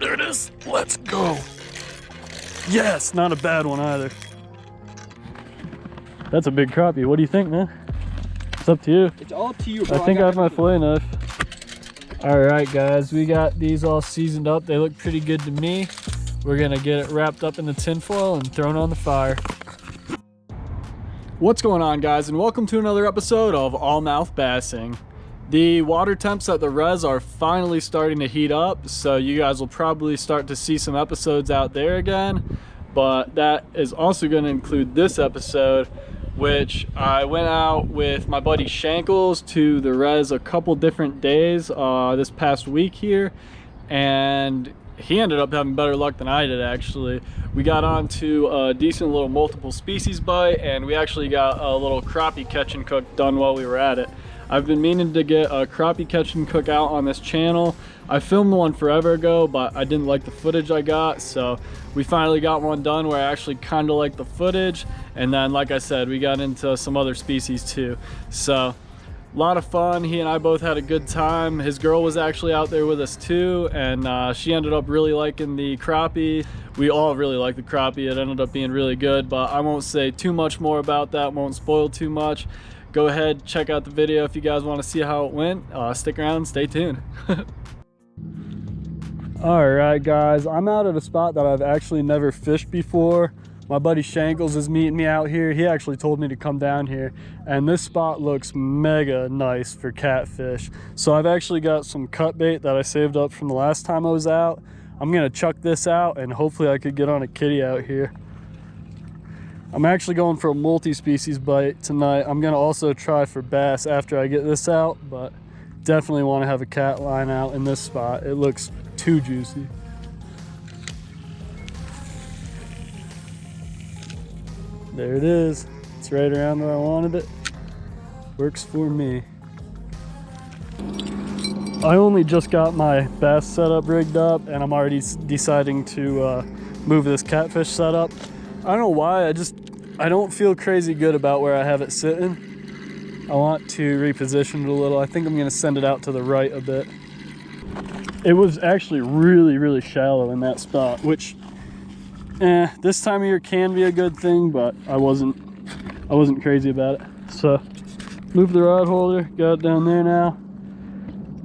There it is. Let's go. Yes, not a bad one either. That's a big crappie. What do you think, man? It's up to you. It's all up to you, bro. I think I have my fillet knife. All right, guys, we got these all seasoned up. They look pretty good to me. We're gonna get it wrapped up in the tin foil and thrown on the fire. What's going on, guys, and welcome to another episode of All Mouth Bassing. The water temps at the res are finally starting to heat up, so you guys will probably start to see some episodes out there again, but that is also going to include this episode, which I went out with my buddy Shankles to the res a couple different days this past week here, and he ended up having better luck than I did, actually. We got onto a decent little multiple species bite, and we actually got a little crappie catch and cook done while we were at it. I've been meaning to get a crappie catch and cook out on this channel. I filmed one forever ago, but I didn't like the footage I got, so we finally got one done where I actually kind of like the footage. And then, like I said, we got into some other species too. So a lot of fun. He and I both had a good time. His girl was actually out there with us too, and she ended up really liking the crappie. We all really liked the crappie. It ended up being really good, but I won't say too much more about that, won't spoil too much. Go ahead, check out the video if you guys want to see how it went. Stick around and stay tuned. All right, guys, I'm out at a spot that I've actually never fished before. My buddy Shankles is meeting me out here. He actually told me to come down here, and this spot looks mega nice for catfish. So I've actually got some cut bait that I saved up from the last time I was out. I'm gonna chuck this out, and hopefully I could get on a kitty out here. I'm actually going for a multi-species bite tonight. I'm gonna also try for bass after I get this out, but definitely want to have a cat line out in this spot. It looks too juicy. There it is. It's right around where I wanted it. Works for me. I only just got my bass setup rigged up, and I'm already deciding to move this catfish setup. I don't know why, I don't feel crazy good about where I have it sitting. I want to reposition it a little. I think I'm gonna send it out to the right a bit. It was actually really shallow in that spot, which this time of year can be a good thing, but I wasn't crazy about it. So move the rod holder, got it down there now.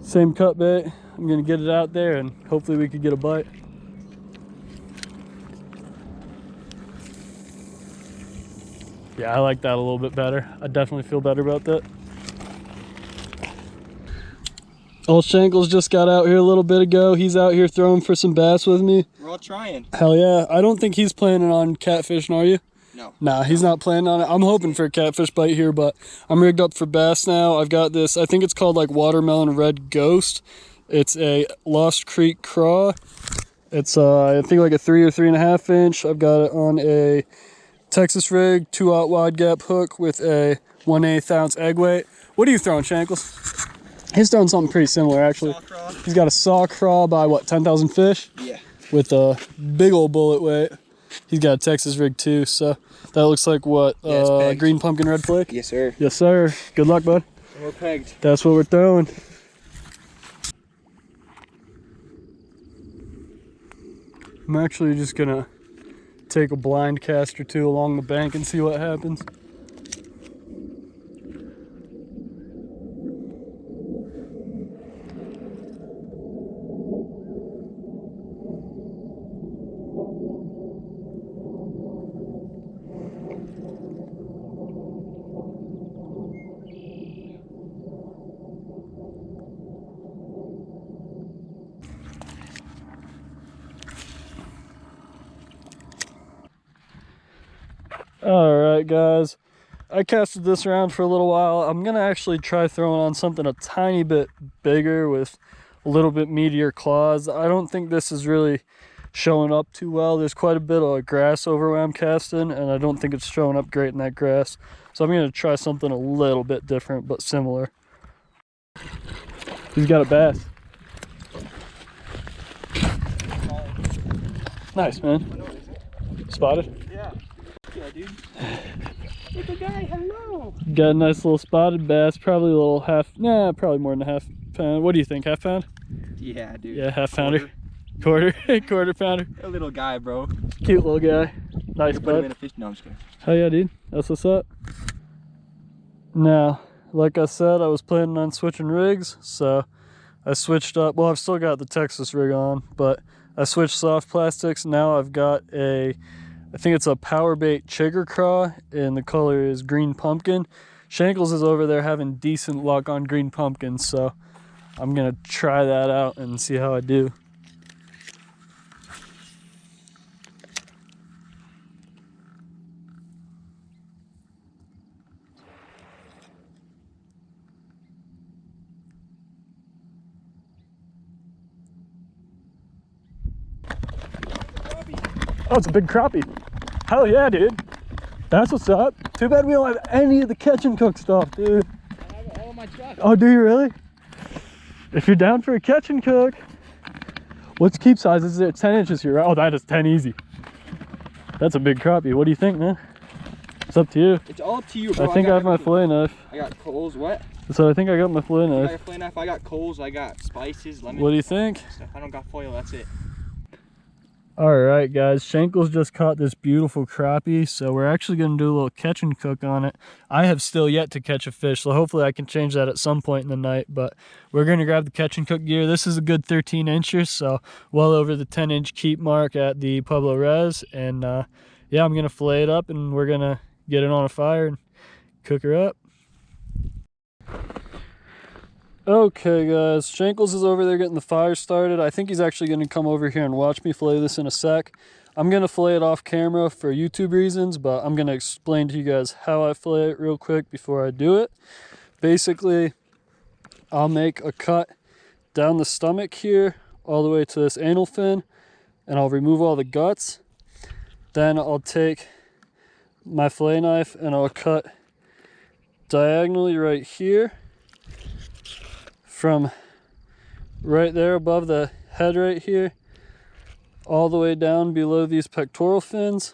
Same cut bait. I'm gonna get it out there and hopefully we could get a bite. Yeah, I like that a little bit better. I definitely feel better about that. Old Shankles just got out here a little bit ago. He's out here throwing for some bass with me. We're all trying. Hell yeah. I don't think he's planning on catfishing, are you? No. Nah, he's not planning on it. I'm hoping for a catfish bite here, but I'm rigged up for bass now. I've got this, I think it's called like Watermelon Red Ghost. It's a Lost Creek craw. It's I think like a 3 or 3.5 inch. I've got it on a Texas rig, 2/0 wide gap hook with a 1/8 ounce egg weight. What are you throwing, Shankles? He's throwing something pretty similar, actually. Saw craw. He's got a saw craw by what, 10,000 fish? Yeah. With a big old bullet weight. He's got a Texas rig too, so that looks like what? Yeah, green pumpkin red flake? Yes, sir. Yes, sir. Good luck, bud. And we're pegged. That's what we're throwing. I'm actually just gonna take a blind cast or two along the bank and see what happens. All right, guys, I casted this around for a little while. I'm gonna actually try throwing on something a tiny bit bigger with a little bit meatier claws. I don't think this is really showing up too well. There's quite a bit of grass over where I'm casting, and I don't think it's showing up great in that grass. So I'm gonna try something a little bit different but similar. He's got a bass. Nice, man. Spotted? Yeah. Yeah, dude. Look, a guy, hello. Got a nice little spotted bass, probably a little probably more than a half pound. What do you think, half pound? Yeah, dude. Yeah, half pounder. Quarter pounder. A little guy, bro. Cute little guy. Nice Put him bud. in a fish. No, I'm just kidding. Hell yeah, dude. That's what's up. Now, like I said, I was planning on switching rigs, so I switched up. Well, I've still got the Texas rig on, but I switched soft plastics. Now I've got I think it's a power bait chigger craw, and the color is green pumpkin. Shankles is over there having decent luck on green pumpkin, so I'm gonna try that out and see how I do. Oh, it's a big crappie. Hell yeah, dude. That's what's up. Too bad we don't have any of the catch and cook stuff, dude. I have all my truck. Oh, do you really? If you're down for a catch and cook. What's keep size? Is it 10 inches here, right? Oh, that is 10 easy. That's a big crappie. What do you think, man? It's up to you. It's all up to you, bro. I think I have my fillet knife. I got coals, what? So I think I got my fillet You got knife. your fillet knife, I got coals, I got spices, lemon. What do you think? Stuff. I don't got foil, that's it. All right, guys, Shankles just caught this beautiful crappie, so we're actually going to do a little catch and cook on it. I have still yet to catch a fish, so hopefully I can change that at some point in the night, but we're going to grab the catch and cook gear. This is a good 13 incher, so well over the 10-inch keep mark at the Pueblo Res, and yeah, I'm going to fillet it up, and we're going to get it on a fire and cook her up. Okay guys, Shankles is over there getting the fire started. I think he's actually going to come over here and watch me fillet this in a sec. I'm going to fillet it off camera for YouTube reasons, but I'm going to explain to you guys how I fillet it real quick before I do it. Basically, I'll make a cut down the stomach here all the way to this anal fin, and I'll remove all the guts. Then I'll take my fillet knife and I'll cut diagonally right here, from right there above the head right here all the way down below these pectoral fins.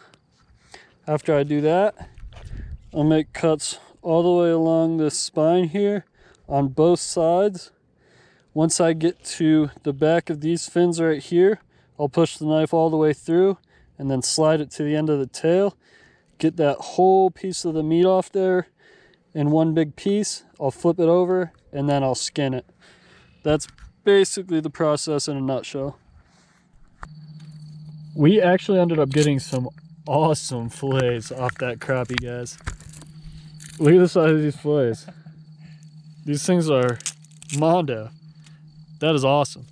After I do that, I'll make cuts all the way along this spine here on both sides. Once I get to the back of these fins right here, I'll push the knife all the way through and then slide it to the end of the tail. Get that whole piece of the meat off there in one big piece. I'll flip it over and then I'll skin it. That's basically the process in a nutshell. We actually ended up getting some awesome fillets off that crappie, guys. Look at the size of these fillets. These things are mondo. That is awesome.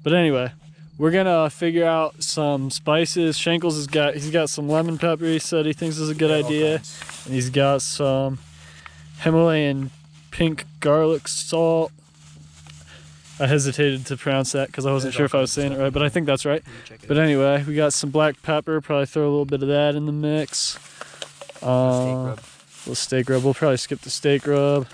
But anyway, we're gonna figure out some spices. Shankles he's got some lemon pepper. He said he thinks is a good idea, and he's got some Himalayan pink garlic salt. I hesitated to pronounce that because I wasn't sure if I was saying it right, but I think that's right. But anyway, we got some black pepper. Probably throw a little bit of that in the mix. Steak rub. Little steak rub. We'll probably skip the steak rub.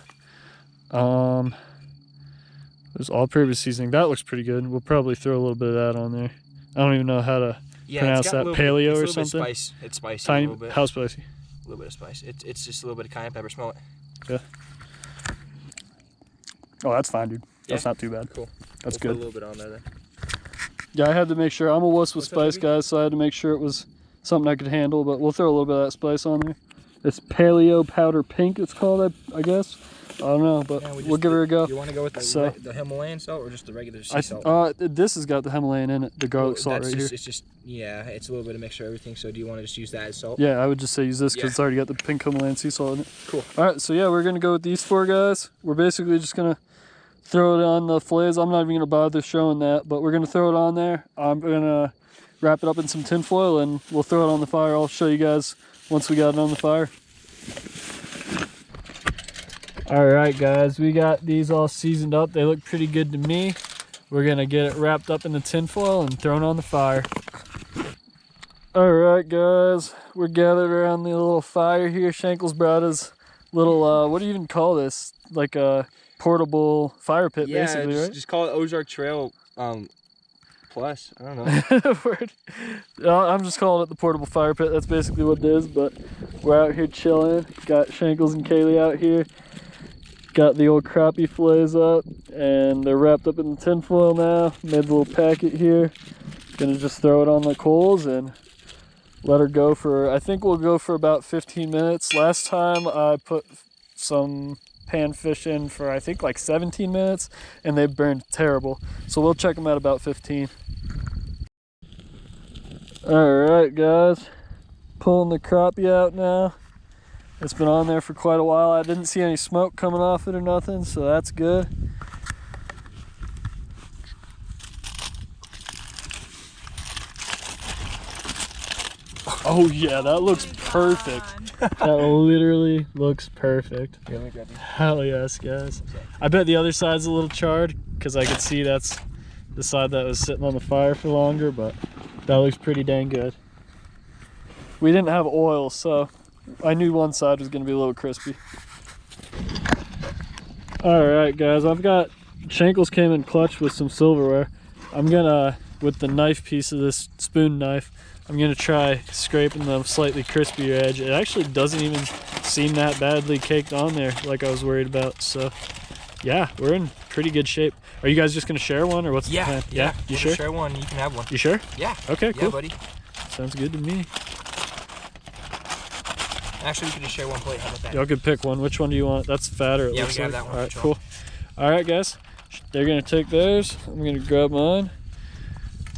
There's all-purpose seasoning. That looks pretty good. We'll probably throw a little bit of that on there. I don't even know how to pronounce that. Paleo or something. Spice. It's spicy. Tiny, a little bit. How spicy? A little bit of spice. It's just a little bit of cayenne pepper. Smell it. Yeah. Oh, that's fine, dude. That's Yeah? not too bad. Cool. That's We'll good. put a little bit on there then. Yeah, I had to make sure. I'm a wuss with What's up, spice, baby? guys, so I had to make sure it was something I could handle, but we'll throw a little bit of that spice on there. It's paleo powder pink, it's called, I guess. I don't know, but Yeah, we'll give her a go. You want to go with the Himalayan salt or just the regular sea salt? This has got the Himalayan in it, the garlic salt right here. It's just, yeah, it's a little bit of mixture of everything. So do you want to just use that as salt? Yeah, I would just say use this because Yeah. it's already got the pink Himalayan sea salt in it. Cool. All right, so yeah, we're going to go with these four guys. We're basically just going to throw it on the fillets. I'm not even going to bother showing that, but we're going to throw it on there. I'm going to wrap it up in some tin foil and we'll throw it on the fire. I'll show you guys once we got it on the fire. All right, guys, we got these all seasoned up. They look pretty good to me. We're going to get it wrapped up in the tin foil and thrown on the fire. All right, guys, we're gathered around the little fire here. Shankles brought his little, what do you even call this? Like a portable fire pit, basically, right? Just call it Ozark Trail Plus. I don't know. Word. I'm just calling it the portable fire pit. That's basically what it is, but we're out here chilling. Got Shankles and Kaylee out here. Got the old crappie fillets up, and they're wrapped up in the tin foil now. Made a little packet here. Gonna just throw it on the coals and let her go for, I think we'll go for about 15 minutes. Last time I put some panfish in for I think like 17 minutes and they burned terrible. So we'll check them at about 15. All right, guys, pulling the crappie out now. It's been on there for quite a while. I didn't see any smoke coming off it or nothing, so that's good. Oh yeah, that looks perfect. That literally looks perfect. Hell yes, guys. I bet the other side's a little charred because I could see that's the side that was sitting on the fire for longer, but that looks pretty dang good. We didn't have oil, so I knew one side was going to be a little crispy. All right, guys, I've got Shankles came in clutch with some silverware. I'm gonna, with the knife piece of this spoon knife, I'm gonna try scraping the slightly crispier edge. It actually doesn't even seem that badly caked on there like I was worried about. So yeah, we're in pretty good shape. Are you guys just gonna share one or what's the plan? Yeah, you sure? Share one, you can have one. You sure? Yeah. Okay, cool. Yeah, buddy. Sounds good to me. Actually, we could just share one plate. How about that? Y'all could pick one. Which one do you want? That's fatter. Yeah, we can have that one. All right, cool. All right, guys. They're gonna take theirs. I'm gonna grab mine.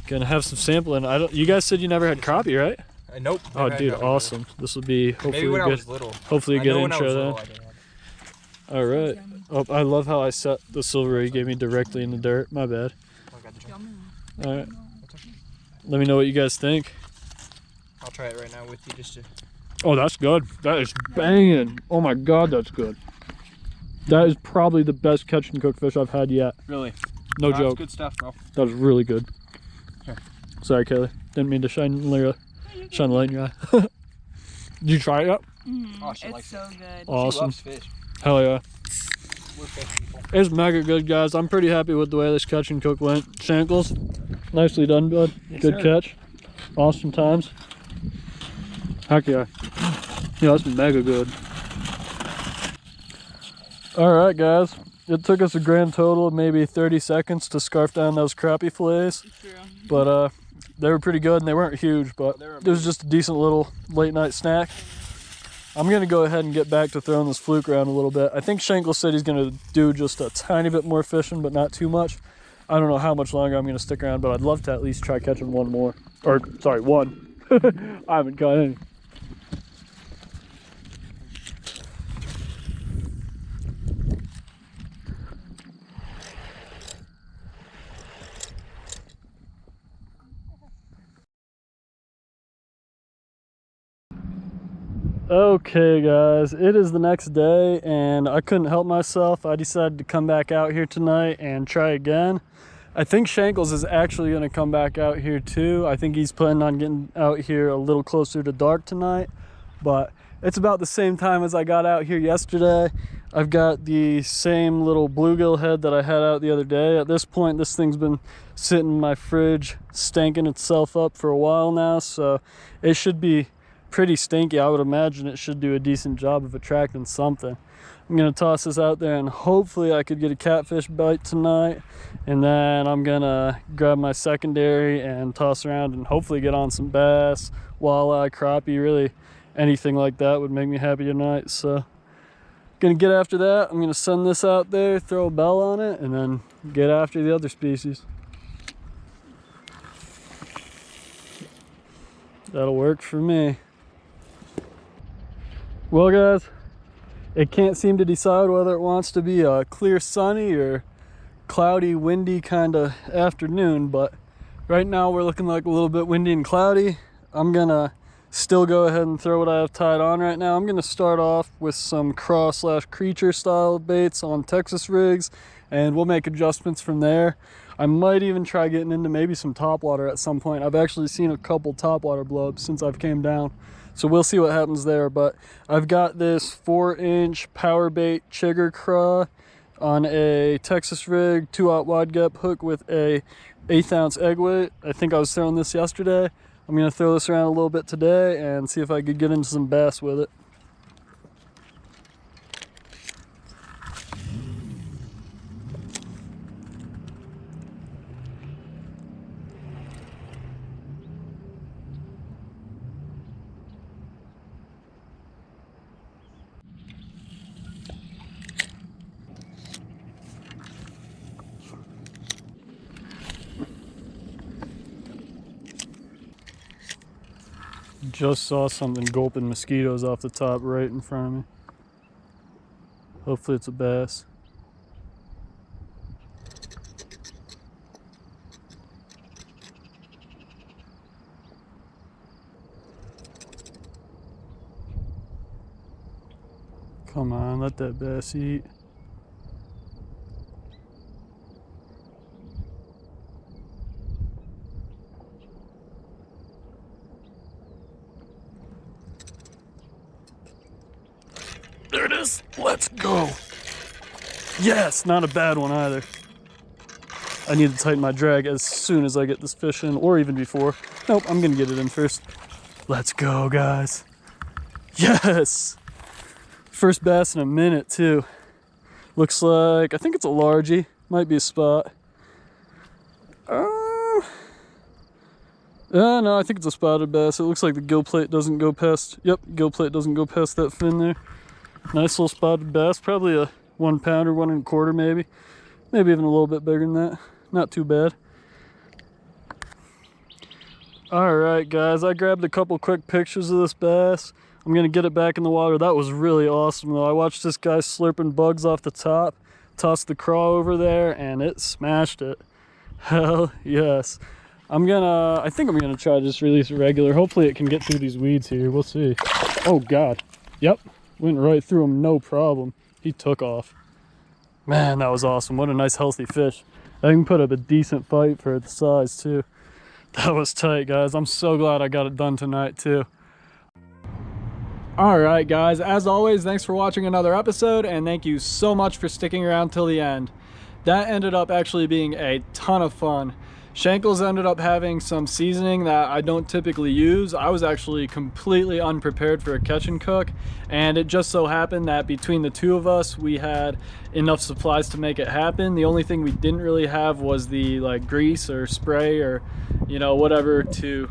Gonna have some sampling. You guys said you never had crappie, right? Nope. Oh, dude, awesome. This will be hopefully Maybe when a I good. was little. Hopefully a good intro then. I All right. Oh, I love how I set the silver you gave me directly in the dirt. My bad. All right. Let me know what you guys think. I'll try it right now with you just to. Oh, that's good. That is banging. Oh my God, that's good. That is probably the best catch and cook fish I've had yet. Really? No That's joke. good stuff, bro. That was really good. Here. Sorry, Kaylee. Didn't mean to shine the light in your eye. Did you try it yet? Mm-hmm. Oh, she it's likes so it. good. Awesome. She loves fish. Hell yeah. We're fish people. It's mega good, guys. I'm pretty happy with the way this catch and cook went. Shankles, nicely done, bud. Yes, good sir. catch. Awesome times. Heck yeah. Yeah, that's mega good. All right, guys. It took us a grand total of maybe 30 seconds to scarf down those crappie fillets. True. But they were pretty good and they weren't huge, but it was just a decent little late night snack. I'm gonna go ahead and get back to throwing this fluke around a little bit. I think Shankle said he's gonna do just a tiny bit more fishing, but not too much. I don't know how much longer I'm gonna stick around, but I'd love to at least try catching one more. Or, sorry, one. I haven't caught any. Okay guys, it is the next day and I couldn't help myself. I decided to come back out here tonight and try again. I think Shankles is actually going to come back out here too. I think he's planning on getting out here a little closer to dark tonight, but it's about the same time as I got out here yesterday. I've got the same little bluegill head that I had out the other day. At this point, this thing's been sitting in my fridge, stanking itself up for a while now, so it should be pretty stinky. I would imagine it should do a decent job of attracting something. I'm gonna toss this out there and hopefully I could get a catfish bite tonight, and then I'm gonna grab my secondary and toss around and hopefully get on some bass, walleye, crappie, really anything like that would make me happy tonight. So gonna get after that. I'm gonna send this out there, throw a bell on it, and then get after the other species. That'll work for me. Well guys, it can't seem to decide whether it wants to be a clear sunny or cloudy, windy kind of afternoon, but right now we're looking like a little bit windy and cloudy. I'm gonna still go ahead and throw what I have tied on right now. I'm gonna start off with some craw/creature style baits on Texas rigs, and we'll make adjustments from there. I might even try getting into maybe some topwater at some point. I've actually seen a couple topwater blow ups since I've came down. So we'll see what happens there, but I've got this 4-inch power bait chigger craw on a Texas rig 2/0 wide gap hook with a 1/8 ounce egg weight. I think I was throwing this yesterday. I'm gonna throw this around a little bit today and see if I could get into some bass with it. just saw something gulping mosquitoes off the top right in front of me. Hopefully it's a bass. Come on, let that bass eat. There it is. Let's go. Yes, not a bad one either. I need to tighten my drag as soon as I get this fish in, or even before. Nope, I'm gonna get it in first. Let's go, guys. Yes. First bass in a minute too. Looks like, I think it's a largie. Might be a spot. No, I think it's a spotted bass. It looks like the gill plate doesn't go past, yep, gill plate doesn't go past that fin there. Nice little spotted bass, probably a 1 pounder, 1 1/4 maybe. Maybe even a little bit bigger than that. Not too bad. All right, guys, I grabbed a couple quick pictures of this bass. I'm gonna get it back in the water. That was really awesome though. I watched this guy slurping bugs off the top, tossed the craw over there, and it smashed it. Hell yes. I think I'm gonna try to just release it regular. Hopefully it can get through these weeds here. We'll see. Oh God. Yep. Went right through him, no problem. He took off. Man, that was awesome. What a nice healthy fish. I can put up a decent fight for the size too. That was tight, guys. I'm so glad I got it done tonight too. All right, guys, as always, thanks for watching another episode, and thank you so much for sticking around till the end. That ended up actually being a ton of fun. Shankles ended up having some seasoning that I don't typically use. I was actually completely unprepared for a catch and cook, and it just so happened that between the two of us, we had enough supplies to make it happen. The only thing we didn't really have was the grease or spray or whatever to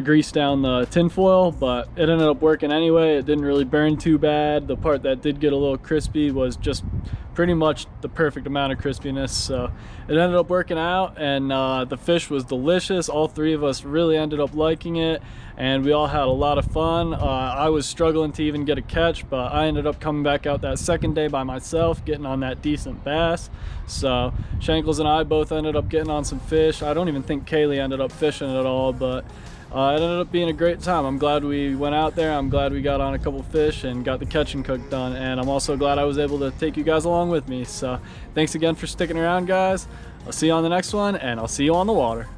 grease down the tinfoil, but it ended up working anyway. It didn't really burn too bad. The part that did get a little crispy was just pretty much the perfect amount of crispiness, so it ended up working out, and the fish was delicious. All three of us really ended up liking it, and we all had a lot of fun. I was struggling to even get a catch, but I ended up coming back out that second day by myself, getting on that decent bass. So Shankles and I both ended up getting on some fish. I don't even think Kaylee ended up fishing at all, but it ended up being a great time. I'm glad we went out there. I'm glad we got on a couple fish and got the catch and cook done, and I'm also glad I was able to take you guys along with me. So thanks again for sticking around, guys. I'll see you on the next one, and I'll see you on the water.